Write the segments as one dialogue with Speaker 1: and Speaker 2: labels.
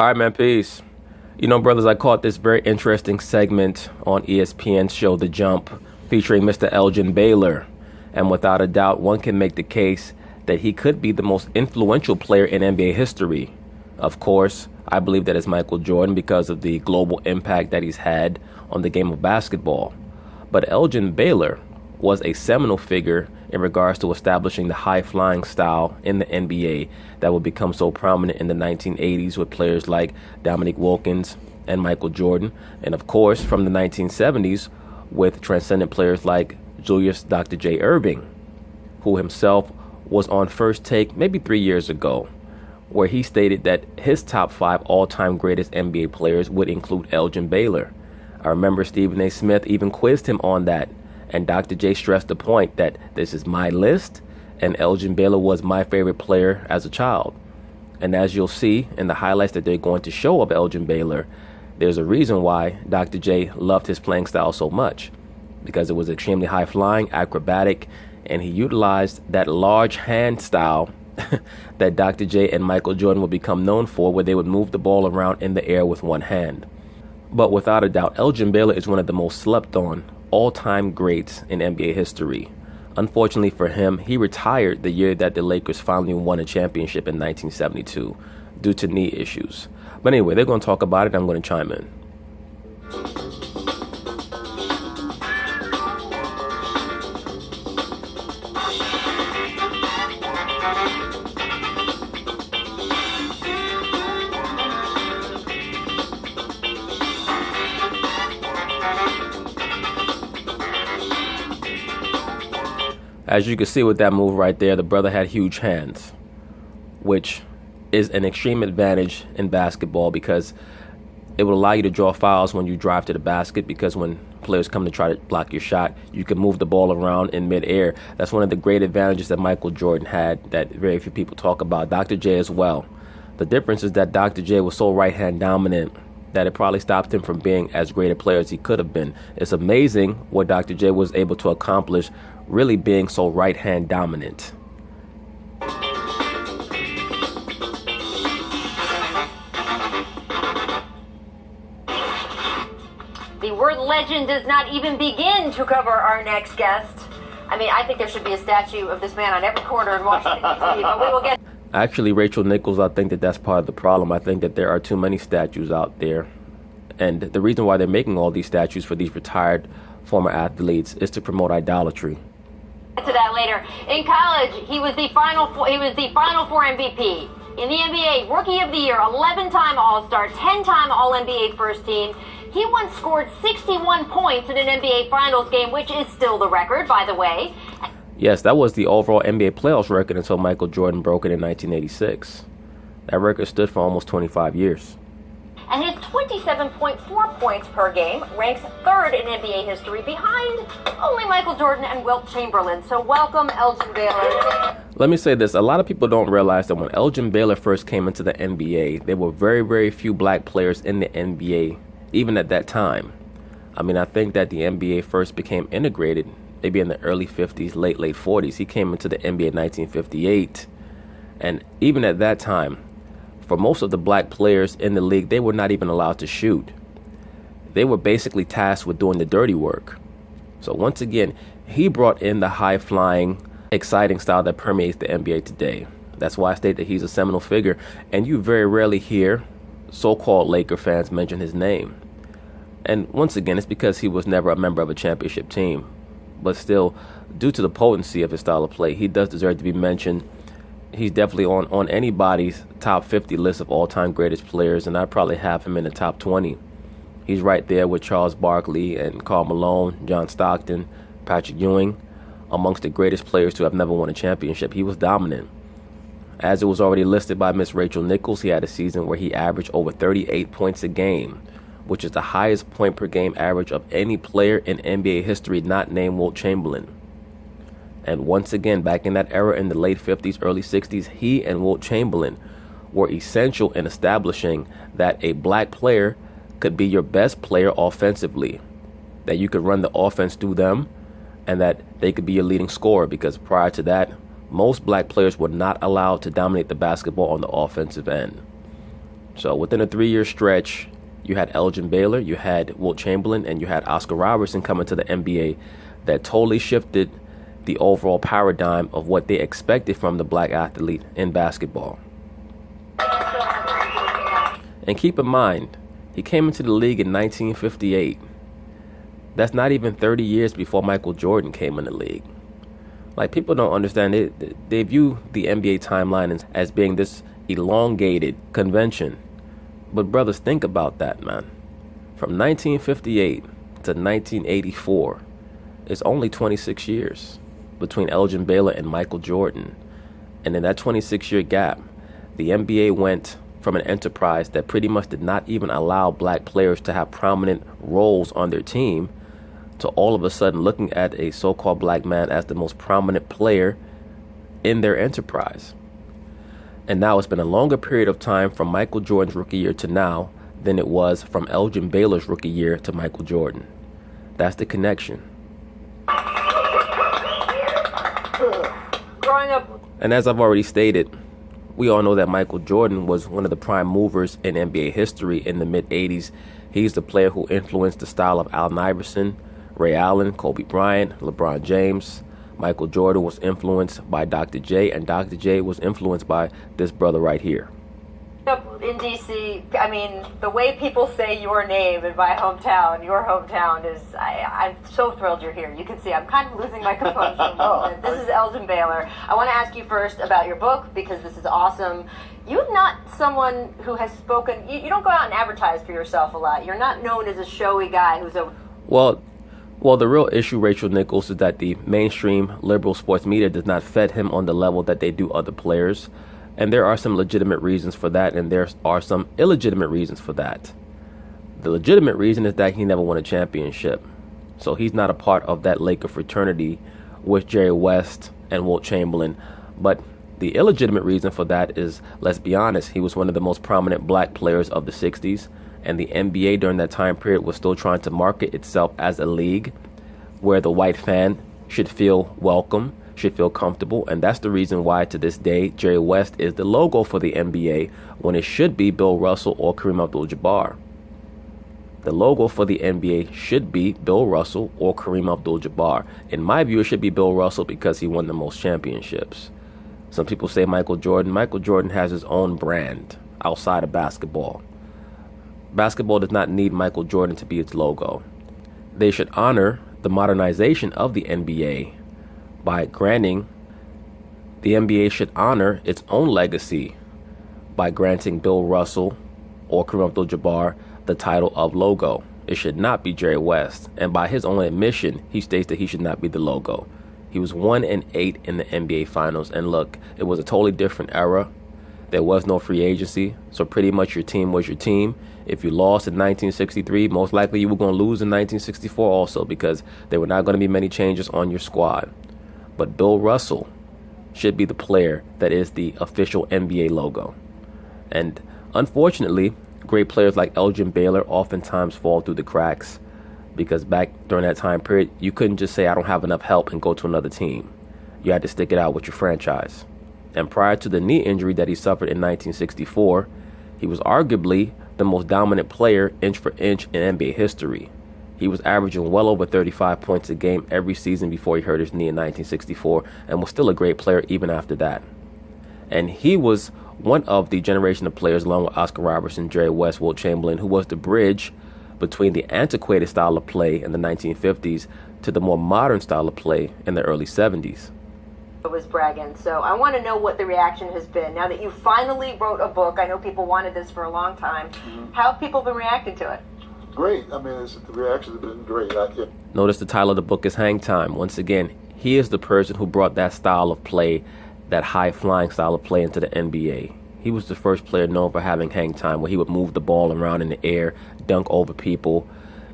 Speaker 1: All right, man, peace. You know, brothers, I caught this very interesting segment on ESPN's show, The Jump, featuring Mr. Elgin Baylor. And without a doubt, one can make the case that he could be the most influential player in NBA history. Of course, I believe that it's Michael Jordan because of the global impact that he's had on the game of basketball. But Elgin Baylor was a seminal figure in regards to establishing the high-flying style in the NBA that would become so prominent in the 1980s with players like Dominique Wilkins and Michael Jordan, and of course from the 1970s with transcendent players like Julius Dr. J. Irving, who himself was on First Take maybe 3 years ago, where he stated that his top 5 all-time greatest NBA players would include Elgin Baylor. I remember Stephen A. Smith even quizzed him on that, and Dr. J stressed the point that this is my list, and Elgin Baylor was my favorite player as a child. And as you'll see in the highlights that they're going to show of Elgin Baylor, there's a reason why Dr. J loved his playing style so much, because it was extremely high-flying, acrobatic, and he utilized that large hand style that Dr. J and Michael Jordan would become known for, where they would move the ball around in the air with one hand. But without a doubt, Elgin Baylor is one of the most slept-on all-time greats in NBA history. Unfortunately for him, he retired the year that the Lakers finally won a championship in 1972 due to knee issues. But anyway, they're going to talk about it. I'm going to chime in. As you can see with that move right there, the brother had huge hands, which is an extreme advantage in basketball because it will allow you to draw fouls when you drive to the basket, because when players come to try to block your shot, you can move the ball around in midair. That's one of the great advantages that Michael Jordan had that very few people talk about. Dr. J as well. The difference is that Dr. J was so right-hand dominant that it probably stopped him from being as great a player as he could have been. It's amazing what Dr. J was able to accomplish, really being so right-hand dominant.
Speaker 2: The word legend does not even begin to cover our next guest. I mean, I think there should be a statue of this man on every corner in Washington, D.C., but we will get...
Speaker 1: Actually, Rachel Nichols, I think that that's part of the problem. I think that there are too many statues out there. And the reason why they're making all these statues for these retired former athletes is to promote idolatry.
Speaker 2: To that later. In college, he was the Final Four MVP. In the NBA, Rookie of the Year, 11-time All-Star, 10-time All-NBA First Team. He once scored 61 points in an NBA Finals game, which is still the record, by the way.
Speaker 1: Yes, that was the overall NBA playoffs record until Michael Jordan broke it in 1986. That record stood for almost 25 years.
Speaker 2: And his 27.4 points per game ranks third in NBA history, behind only Michael Jordan and Wilt Chamberlain. So welcome, Elgin Baylor.
Speaker 1: Let me say this. A lot of people don't realize that when Elgin Baylor first came into the NBA, there were very, very few black players in the NBA, even at that time. I mean, I think that the NBA first became integrated maybe in the early 50s, late 40s. He came into the NBA in 1958. And even at that time, for most of the black players in the league, they were not even allowed to shoot. They were basically tasked with doing the dirty work. So once again, he brought in the high-flying, exciting style that permeates the NBA today. That's why I state that he's a seminal figure. And you very rarely hear so-called Laker fans mention his name. And once again, it's because he was never a member of a championship team. But still, due to the potency of his style of play, he does deserve to be mentioned. He's definitely on anybody's top 50 list of all-time greatest players, and I'd probably have him in the top 20. He's right there with Charles Barkley and Karl Malone, John Stockton, Patrick Ewing, amongst the greatest players to have never won a championship. He was dominant. As it was already listed by Miss Rachel Nichols, he had a season where he averaged over 38 points a game, which is the highest point per game average of any player in NBA history not named Wilt Chamberlain. And once again, back in that era in the late 50s, early 60s, he and Wilt Chamberlain were essential in establishing that a black player could be your best player offensively, that you could run the offense through them, and that they could be your leading scorer, because prior to that, most black players were not allowed to dominate the basketball on the offensive end. So within a 3-year stretch, you had Elgin Baylor, you had Wilt Chamberlain, and you had Oscar Robertson coming to the NBA that totally shifted the overall paradigm of what they expected from the black athlete in basketball. And keep in mind, he came into the league in 1958. That's not even 30 years before Michael Jordan came in the league. Like, people don't understand it. They view the NBA timeline as being this elongated convention. But brothers, think about that, man. From 1958 to 1984, it's only 26 years between Elgin Baylor and Michael Jordan. And in that 26-year gap, the NBA went from an enterprise that pretty much did not even allow black players to have prominent roles on their team to all of a sudden looking at a so-called black man as the most prominent player in their enterprise. And now it's been a longer period of time from Michael Jordan's rookie year to now than it was from Elgin Baylor's rookie year to Michael Jordan. That's the connection.
Speaker 2: Growing up.
Speaker 1: And as I've already stated, we all know that Michael Jordan was one of the prime movers in NBA history in the mid-'80s. He's the player who influenced the style of Allen Iverson, Ray Allen, Kobe Bryant, LeBron James. Michael Jordan was influenced by Dr. J, and Dr. J was influenced by this brother right here.
Speaker 2: Up in D.C., I mean, the way people say your name in my hometown, your hometown, is, I'm so thrilled you're here. You can see I'm kind of losing my composure a little bit. This is Elgin Baylor. I want to ask you first about your book, because this is awesome. You're not someone who has spoken, you don't go out and advertise for yourself a lot. You're not known as a showy guy who's a...
Speaker 1: Well, the real issue, Rachel Nichols, is that the mainstream liberal sports media does not vet him on the level that they do other players. And there are some legitimate reasons for that, and there are some illegitimate reasons for that. The legitimate reason is that he never won a championship. So he's not a part of that Laker fraternity with Jerry West and Wilt Chamberlain. But the illegitimate reason for that is, let's be honest, he was one of the most prominent black players of the 60s. And the NBA during that time period was still trying to market itself as a league where the white fan should feel welcome, should feel comfortable. And that's the reason why, to this day, Jerry West is the logo for the NBA when it should be Bill Russell or Kareem Abdul-Jabbar. The logo for the NBA should be Bill Russell or Kareem Abdul-Jabbar. In my view, it should be Bill Russell because he won the most championships. Some people say Michael Jordan. Michael Jordan has his own brand outside of basketball. Basketball does not need Michael Jordan to be its logo. They should honor the modernization of the NBA by granting, the NBA should honor its own legacy by granting Bill Russell or Kareem Abdul-Jabbar the title of logo. It should not be Jerry West. And by his own admission, he states that he should not be the logo. He was 1-8 in the NBA Finals. And look, it was a totally different era. There was no free agency, so pretty much your team was your team. If you lost in 1963, most likely you were going to lose in 1964 also, because there were not going to be many changes on your squad. But Bill Russell should be the player that is the official NBA logo. And unfortunately, great players like Elgin Baylor oftentimes fall through the cracks, because back during that time period, you couldn't just say, I don't have enough help, and go to another team. You had to stick it out with your franchise. And prior to the knee injury that he suffered in 1964, he was arguably the most dominant player inch for inch in NBA history. He was averaging well over 35 points a game every season before he hurt his knee in 1964, and was still a great player even after that. And he was one of the generation of players, along with Oscar Robertson, Jerry West, Wilt Chamberlain, who was the bridge between the antiquated style of play in the 1950s to the more modern style of play in the early 70s.
Speaker 2: Was bragging. So I want to know what the reaction has been now that you finally wrote a book. I know people wanted this for a long time. How have people been reacting to it?
Speaker 3: Great. I mean, the reaction has been great.
Speaker 1: Notice the title of the book is Hang Time. Once again, he is the person who brought that style of play, that high-flying style of play, into the NBA. He was the first player known for having hang time, where he would move the ball around in the air, dunk over people,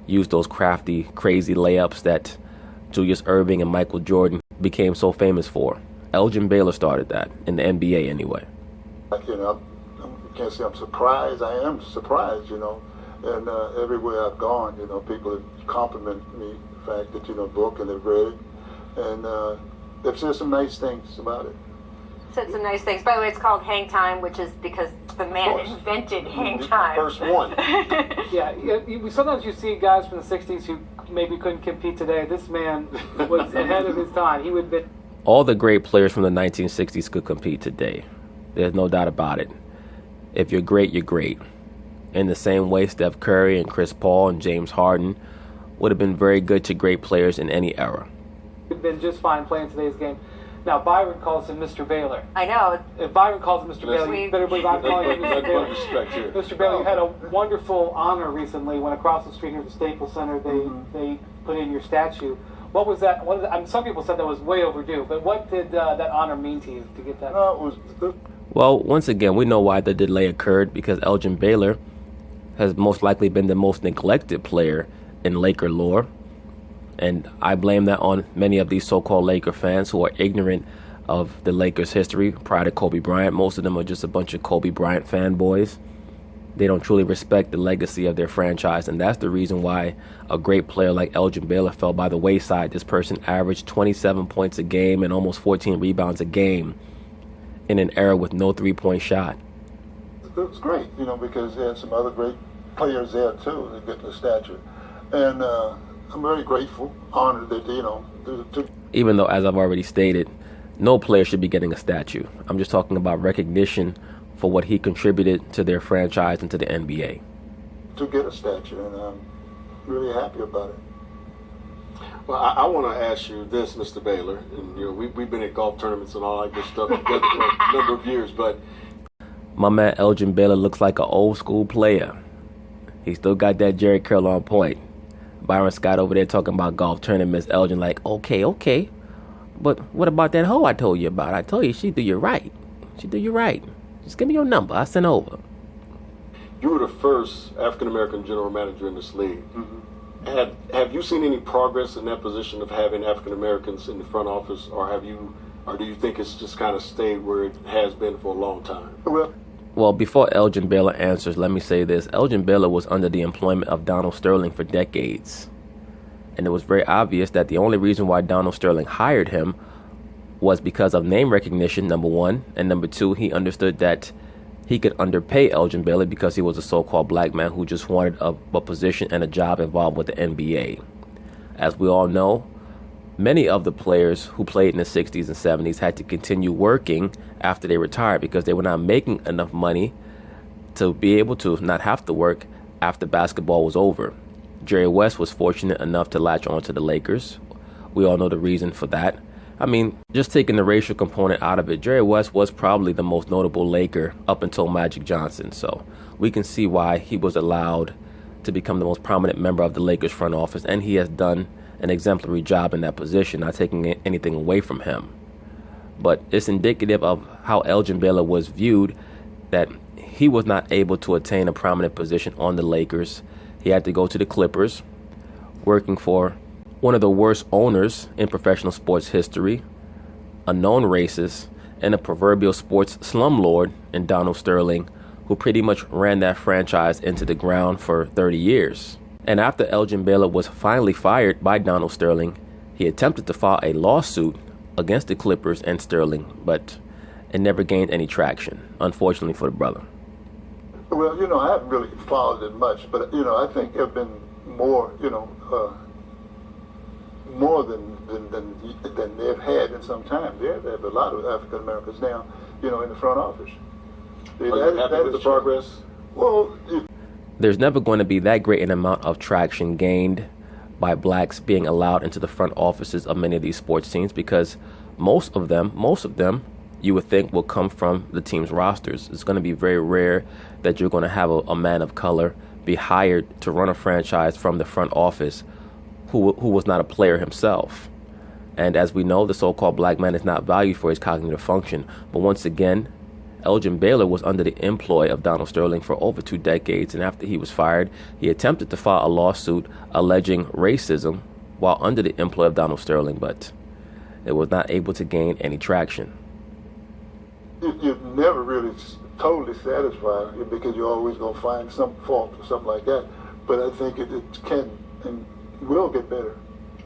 Speaker 1: use those crafty, crazy layups that Julius Erving and Michael Jordan became so famous for. Elgin Baylor started that, in the NBA anyway.
Speaker 3: You know, I can't say I'm surprised. I am surprised, you know. And everywhere I've gone, you know, people have complimented me, the fact that, you know, book and they've read it. And they've said some nice things about it.
Speaker 2: said some nice things. By the way, it's called Hang Time, which is because the man invented Hang Time.
Speaker 4: First one.
Speaker 5: Sometimes you see guys from the 60s who maybe couldn't compete today. This man was ahead of his time. He would have been...
Speaker 1: All the great players from the 1960s could compete today. There's no doubt about it. If you're great, you're great. In the same way, Steph Curry and Chris Paul and James Harden would have been very good to great players in any era.
Speaker 5: He'd been just fine playing today's game. Now, Byron calls him Mr. Baylor.
Speaker 2: I know.
Speaker 5: If Byron calls him Mr. Baylor, you better believe I'm calling him Mr. Baylor.
Speaker 4: Respect here.
Speaker 5: Mr. Baylor, you had a wonderful honor recently when across the street here at the Staples Center they put in your statue. What was that? Some people said that was way overdue, but what did that honor mean to you to get that?
Speaker 1: Well, once again, we know why the delay occurred, because Elgin Baylor has most likely been the most neglected player in Laker lore. And I blame that on many of these so-called Laker fans who are ignorant of the Lakers' history prior to Kobe Bryant. Most of them are just a bunch of Kobe Bryant fanboys. They don't truly respect the legacy of their franchise, and that's the reason why a great player like Elgin Baylor fell by the wayside. This person averaged 27 points a game and almost 14 rebounds a game in an era with no three-point shot.
Speaker 3: It was great, because they had some other great players there, too, that get the stature. And I'm very grateful, honored that,
Speaker 1: Even though, as I've already stated, no player should be getting a statue. I'm just talking about recognition for what he contributed to their franchise and to the NBA.
Speaker 3: To get a statue, and I'm really happy about it.
Speaker 4: Well, I want to ask you this, Mr. Baylor, and we've been at golf tournaments and all that good stuff together for a number of years, but
Speaker 1: my man Elgin Baylor looks like an old school player. He still got that Jerry curl on point. Byron Scott over there talking about golf tournaments. Elgin like, okay. But what about that hoe I told you about? I told you she'd do you right. She'd do you right. Just give me your number. I'll send over.
Speaker 4: You were the first African-American general manager in this league. Have you seen any progress in that position of having African-Americans in the front office, or do you think it's just kind of stayed where it has been for a long time?
Speaker 1: Well, before Elgin Baylor answers, let me say this. Elgin Baylor was under the employment of Donald Sterling for decades. And it was very obvious that the only reason why Donald Sterling hired him was because of name recognition, number one. And number two, he understood that he could underpay Elgin Baylor because he was a so-called black man who just wanted a position and a job involved with the NBA. As we all know, many of the players who played in the 60s and 70s had to continue working after they retired because they were not making enough money to be able to not have to work after basketball was over. Jerry West was fortunate enough to latch on to the Lakers. We all know the reason for that. I mean, just taking the racial component out of it, Jerry West was probably the most notable Laker up until Magic Johnson. So we can see why he was allowed to become the most prominent member of the Lakers front office, and he has done an exemplary job in that position, not taking anything away from him. But it's indicative of how Elgin Baylor was viewed, that he was not able to attain a prominent position on the Lakers. He had to go to the Clippers, working for one of the worst owners in professional sports history, a known racist, and a proverbial sports slumlord in Donald Sterling, who pretty much ran that franchise into the ground for 30 years. And after Elgin Baylor was finally fired by Donald Sterling, he attempted to file a lawsuit against the Clippers and Sterling, but it never gained any traction, unfortunately for the brother.
Speaker 3: Well, I haven't really followed it much, but, I think there have been more, more than they've had in some time. They have a lot of African Americans now, in the front office.
Speaker 4: Are you happy with the progress?
Speaker 3: Well,
Speaker 1: there's never going to be that great an amount of traction gained by blacks being allowed into the front offices of many of these sports teams, because most of them, you would think will come from the team's rosters. It's going to be very rare that you're going to have a man of color be hired to run a franchise from the front office who was not a player himself. And as we know, the so-called black man is not valued for his cognitive function. But once again, Elgin Baylor was under the employ of Donald Sterling for over 2 decades, and after he was fired, he attempted to file a lawsuit alleging racism while under the employ of Donald Sterling, but it was not able to gain any traction.
Speaker 3: You're never really totally satisfied because you're always going to find some fault or something like that. But I think it can and will get better.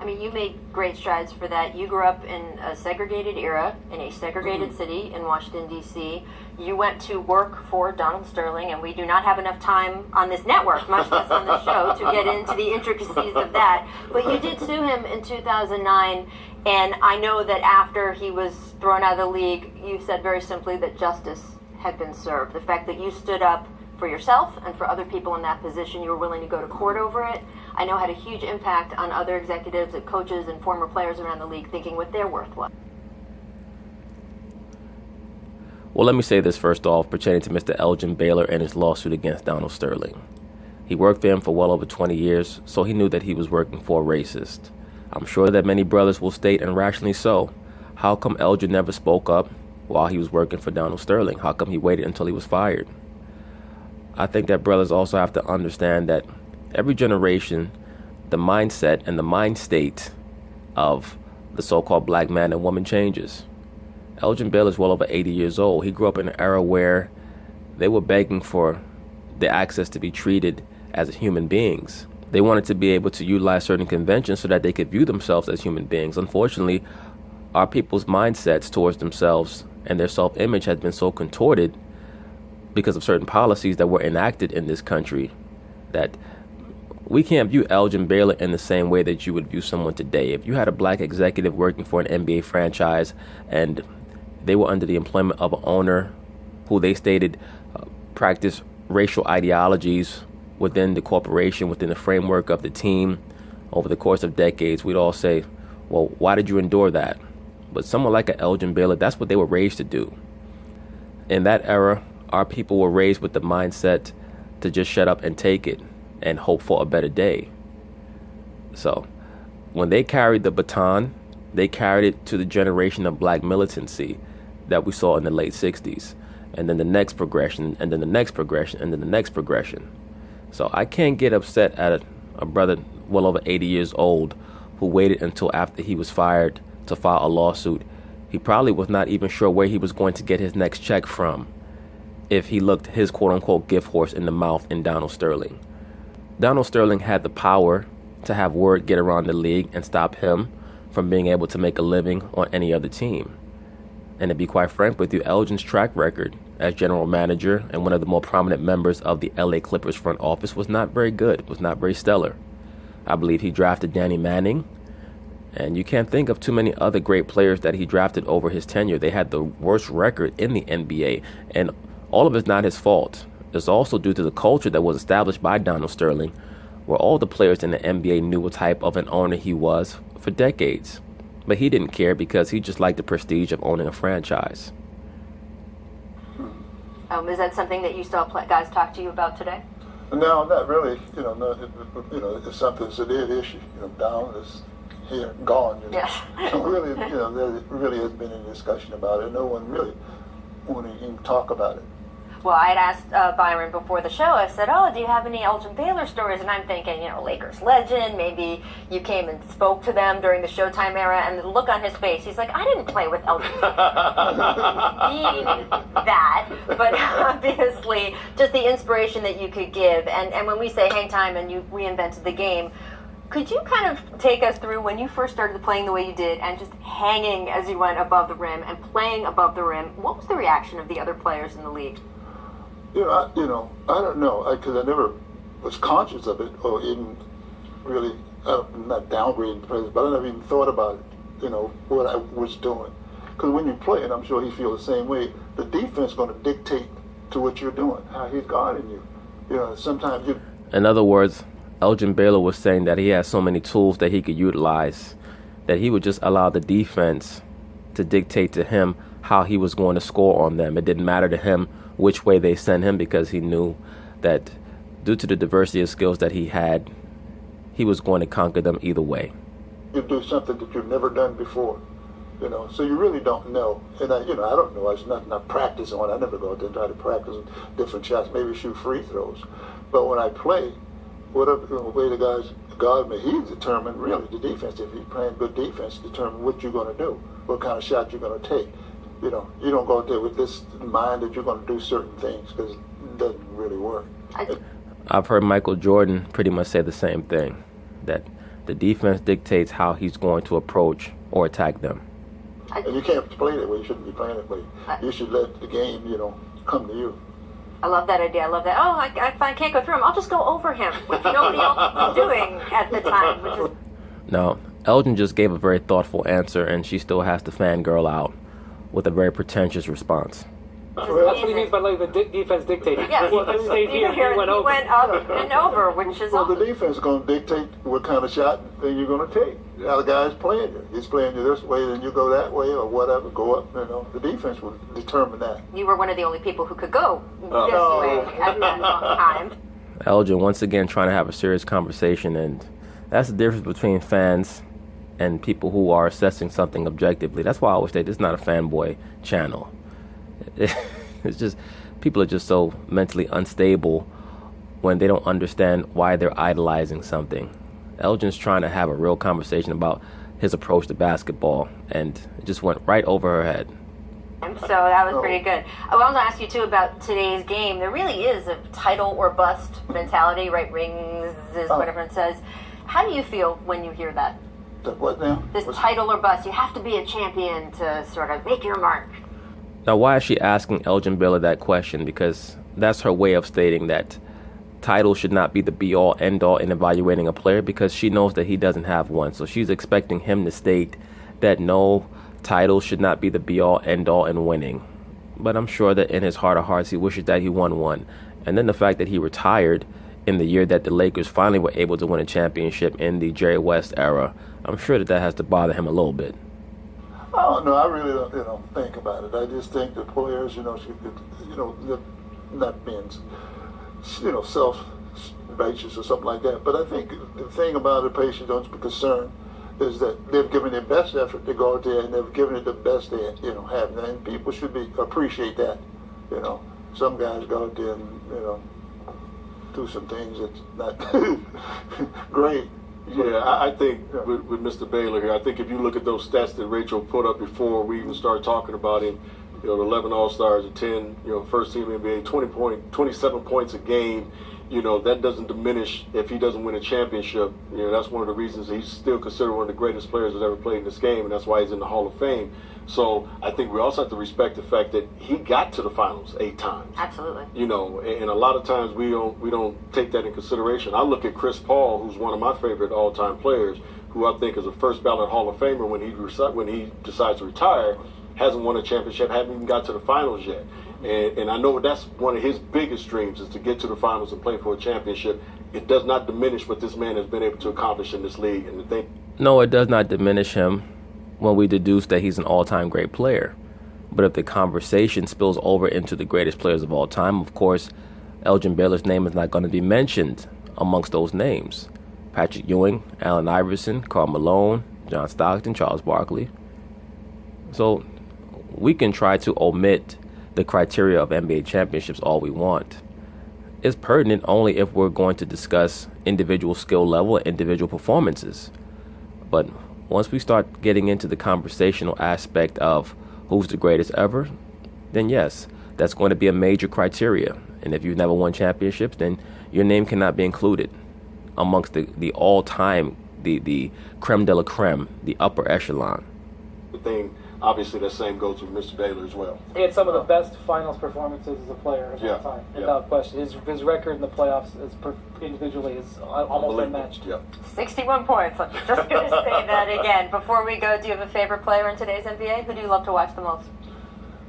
Speaker 2: I mean, you made great strides for that. You grew up in a segregated era, in a segregated city in Washington, D.C. You went to work for Donald Sterling, and we do not have enough time on this network, much less on the show, to get into the intricacies of that. But you did sue him in 2009, and I know that after he was thrown out of the league, you said very simply that justice had been served. The fact that you stood up for yourself and for other people in that position, you were willing to go to court over it, I know had a huge impact on other executives and coaches and former players around the league thinking what their worth was.
Speaker 1: Well, let me say this first off, pertaining to Mr. Elgin Baylor and his lawsuit against Donald Sterling. He worked for him for well over 20 years, so he knew that he was working for a racist. I'm sure that many brothers will state, and rationally so, how come Elgin never spoke up while he was working for Donald Sterling? How come he waited until he was fired? I think that brothers also have to understand that every generation, the mindset and the mind state of the so-called black man and woman changes. Elgin Baylor is well over 80 years old. He grew up in an era where they were begging for the access to be treated as human beings. They wanted to be able to utilize certain conventions so that they could view themselves as human beings. Unfortunately, our people's mindsets towards themselves and their self-image has been so contorted because of certain policies that were enacted in this country that we can't view Elgin Baylor in the same way that you would view someone today. If you had a black executive working for an NBA franchise and they were under the employment of an owner who they stated practiced racial ideologies within the corporation, within the framework of the team over the course of decades, we'd all say, well, why did you endure that? But someone like an Elgin Baylor, that's what they were raised to do. In that era, our people were raised with the mindset to just shut up and take it and hope for a better day. So when they carried the baton, they carried it to the generation of black militancy that we saw in the late 60s. And then the next progression, and then the next progression, and then the next progression. So I can't get upset at a brother well over 80 years old who waited until after he was fired to file a lawsuit. He probably was not even sure where he was going to get his next check from if he looked his quote-unquote gift horse in the mouth in Donald Sterling. Donald Sterling had the power to have word get around the league and stop him from being able to make a living on any other team. And to be quite frank with you, Elgin's track record as general manager and one of the more prominent members of the LA Clippers front office was not very good, was not very stellar. I believe he drafted Danny Manning, and you can't think of too many other great players that he drafted over his tenure. They had the worst record in the NBA, and all of it's not his fault. It's also due to the culture that was established by Donald Sterling, where all the players in the NBA knew what type of an owner he was for decades. But he didn't care because he just liked the prestige of owning a franchise.
Speaker 2: Is that something that you still guys talk to you about today?
Speaker 3: No, not really. It's something that's a dead issue. Down is here, gone.
Speaker 2: Yes.
Speaker 3: So really, there really has been any discussion about it. No one really wanted to even talk about it.
Speaker 2: Well, I had asked Byron before the show, I said, oh, do you have any Elgin Baylor stories? And I'm thinking, Lakers legend, maybe you came and spoke to them during the Showtime era, and the look on his face, he's like, I didn't play with Elgin Baylor. Mean that, but obviously just the inspiration that you could give. And when we say hang time and you reinvented the game, could you kind of take us through when you first started playing the way you did and just hanging as you went above the rim and playing above the rim? What was the reaction of the other players in the league?
Speaker 3: I don't know, because I never was conscious of it or even really, I'm not downgrading the players, but I never even thought about it, what I was doing. Because when you play, and I'm sure he feels the same way, the defense is going to dictate to what you're doing, how he's guarding you. Sometimes you...
Speaker 1: In other words, Elgin Baylor was saying that he has so many tools that he could utilize that he would just allow the defense to dictate to him how he was going to score on them. It didn't matter to him which way they sent him because he knew that due to the diversity of skills that he had, he was going to conquer them either way.
Speaker 3: You do something that you've never done before, so you really don't know. And I don't know. It's nothing I practice on. I never go out there and try to practice different shots, maybe shoot free throws. But when I play, whatever way the guys guard me, he's determined, really, the defense, if he's playing good defense, determine what you're going to do, what kind of shot you're going to take. You don't go out there with this mind that you're going to do certain things because it doesn't really work.
Speaker 1: I've heard Michael Jordan pretty much say the same thing, that The defense dictates how he's going to approach or attack them.
Speaker 3: And you can't play that way. You shouldn't be playing that way. You should let the game, come to you.
Speaker 2: I love that idea. I love that. Oh, I can't go through him. I'll just go over him, which nobody else was doing at the time. Which is...
Speaker 1: Now, Elgin just gave a very thoughtful answer, and she still has to fangirl out with a very pretentious response.
Speaker 5: That's what he means by letting the defense dictate.
Speaker 2: Yeah,
Speaker 5: he stayed here. He went over.
Speaker 2: Went up and over, which is
Speaker 3: well, the defense is going to dictate what kind of shot thing you're going to take. How the guy's playing you. He's playing you this way, then you go that way, or whatever. Go up. The defense will determine that.
Speaker 2: You were one of the only people who could go this way at that time.
Speaker 1: Elgin once again trying to have a serious conversation, and that's the difference between fans and people who are assessing something objectively. That's why I always say this is not a fanboy channel. It's just people are just so mentally unstable when they don't understand why they're idolizing something. Elgin's trying to have a real conversation about his approach to basketball, and it just went right over her head.
Speaker 2: So that was pretty good. I wanted to ask you too about today's game. There really is a title or bust mentality, right? Rings is what everyone says. How do you feel when you hear that?
Speaker 3: What now?
Speaker 2: This title or bust. You have to be a champion to sort of make your mark.
Speaker 1: Now, why is she asking Elgin Baylor that question? Because that's her way of stating that title should not be the be-all, end-all in evaluating a player, because she knows that he doesn't have one. So she's expecting him to state that no, title should not be the be-all, end-all in winning. But I'm sure that in his heart of hearts, he wishes that he won one. And then the fact that he retired in the year that the Lakers finally were able to win a championship in the Jerry West era, I'm sure that has to bother him a little bit.
Speaker 3: Oh no, I really don't, think about it. I just think the players, should, not being, self-righteous or something like that. But I think the thing about it, patients don't be concerned, is that they've given their best effort to go out there, and they've given it the best they, have. And people should appreciate that. Some guys go out there and, do some things that's not great.
Speaker 4: Yeah, I think with Mr. Baylor here, I think if you look at those stats that Rachel put up before we even started talking about him, the 11 All-Stars, the 10, first team NBA, 27 points a game, that doesn't diminish if he doesn't win a championship. That's one of the reasons he's still considered one of the greatest players that's ever played in this game, and that's why he's in the Hall of Fame. So I think we also have to respect the fact that he got to the finals 8 times.
Speaker 2: Absolutely.
Speaker 4: And a lot of times we don't take that in consideration. I look at Chris Paul, who's one of my favorite all-time players, who I think is a first ballot Hall of Famer when he decides to retire, hasn't won a championship, hasn't even got to the finals yet. And I know that's one of his biggest dreams, is to get to the finals and play for a championship. It does not diminish what this man has been able to accomplish in this league.
Speaker 1: No, it does not diminish him when we deduce that he's an all-time great player. But if the conversation spills over into the greatest players of all time, of course, Elgin Baylor's name is not going to be mentioned amongst those names. Patrick Ewing, Allen Iverson, Karl Malone, John Stockton, Charles Barkley. So we can try to omit the criteria of NBA championships all we want. It's pertinent only if we're going to discuss individual skill level and individual performances. But once we start getting into the conversational aspect of who's the greatest ever, then yes, that's going to be a major criteria. And if you've never won championships, then your name cannot be included amongst the all-time, the creme de la creme, the upper echelon.
Speaker 4: The thing, obviously, that same goes with Mr. Baylor as well.
Speaker 5: He had some of the best finals performances as a player of all time, without question. His record in the playoffs individually is almost unmatched.
Speaker 4: Yeah.
Speaker 2: 61 points. I'm just going to say that again. Before we go, do you have a favorite player in today's NBA? Who do you love to watch the most?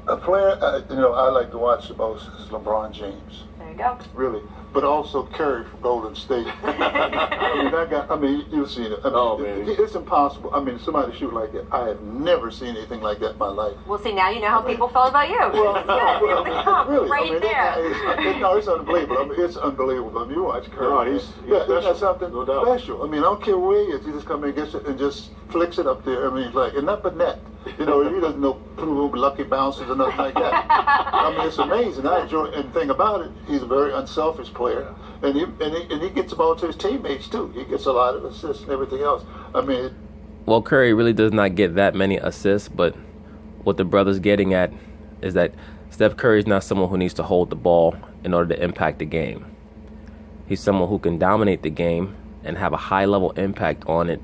Speaker 3: A player, I like to watch the most is LeBron James.
Speaker 2: There you go.
Speaker 3: Really. But also Curry from Golden State. That guy, you've seen it. It's impossible. Somebody shoot like that. I have never seen anything like that in my life.
Speaker 2: Well, see, now you know how people felt about you.
Speaker 3: Well,
Speaker 2: right there.
Speaker 3: No, it's unbelievable. It's unbelievable. You watch Curry. That's something special. I don't care where he is. He just come in and gets it and just flicks it up there. And not but net. He doesn't know lucky bounces or nothing like that. It's amazing. I enjoy it. And the thing about it, he's a very unselfish player, and he gets the ball to his teammates too. He gets a lot of assists and everything else.
Speaker 1: Well, Curry really does not get that many assists, but what the brother's getting at is that Steph Curry is not someone who needs to hold the ball in order to impact the game. He's someone who can dominate the game and have a high-level impact on it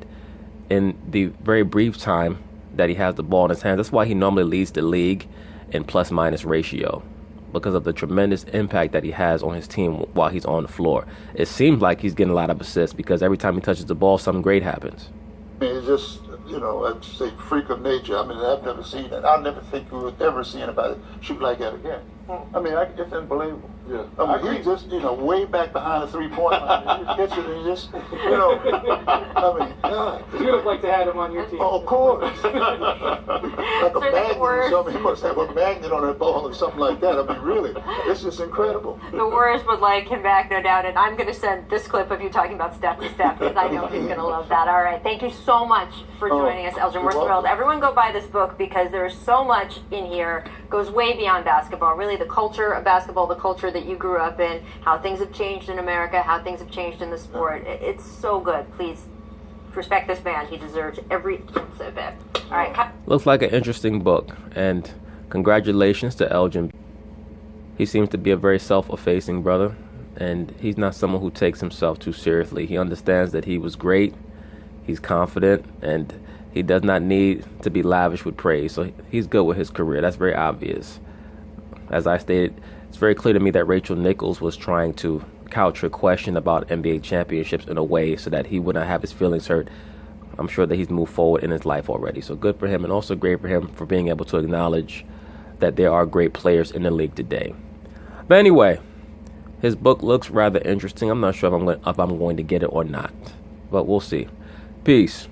Speaker 1: in the very brief time that he has the ball in his hands. That's why he normally leads the league in plus-minus ratio, because of the tremendous impact that he has on his team while he's on the floor. It seems like he's getting a lot of assists because every time he touches the ball, something great happens.
Speaker 3: I mean, it's just, I'd say freak of nature. I mean, I've never seen it. I'll never think we would ever see anybody shoot like that again. I mean, it's unbelievable.
Speaker 4: Yeah.
Speaker 3: I mean, he just, way back behind the three-point line. You catch it and you just, I mean, God.
Speaker 5: You would like to have him on your team.
Speaker 3: Oh, of course. Like a magnet or something. He must have a magnet on that ball or something like that. I mean, really, it's just incredible.
Speaker 2: The Warriors would like him back, no doubt, and I'm going to send this clip of you talking about Steph to Steph because I know he's going to love that. All right, thank you so much for joining us, Elgin. We're thrilled. Everyone go buy this book because there is so much in here, goes way beyond basketball. Really, the culture of basketball, the culture that you grew up in, how things have changed in America, how things have changed in the sport. It's so good. Please respect this man. He deserves every ounce of it. All right.
Speaker 1: Looks like an interesting book, and congratulations to Elgin. He seems to be a very self-effacing brother, and he's not someone who takes himself too seriously. He understands that he was great, he's confident, and he does not need to be lavish with praise. So he's good with his career. That's very obvious. As I stated, it's very clear to me that Rachel Nichols was trying to couch her question about NBA championships in a way so that he would not have his feelings hurt. I'm sure that he's moved forward in his life already. So good for him, and also great for him for being able to acknowledge that there are great players in the league today. But anyway, his book looks rather interesting. I'm not sure if I'm going to get it or not, but we'll see. Peace.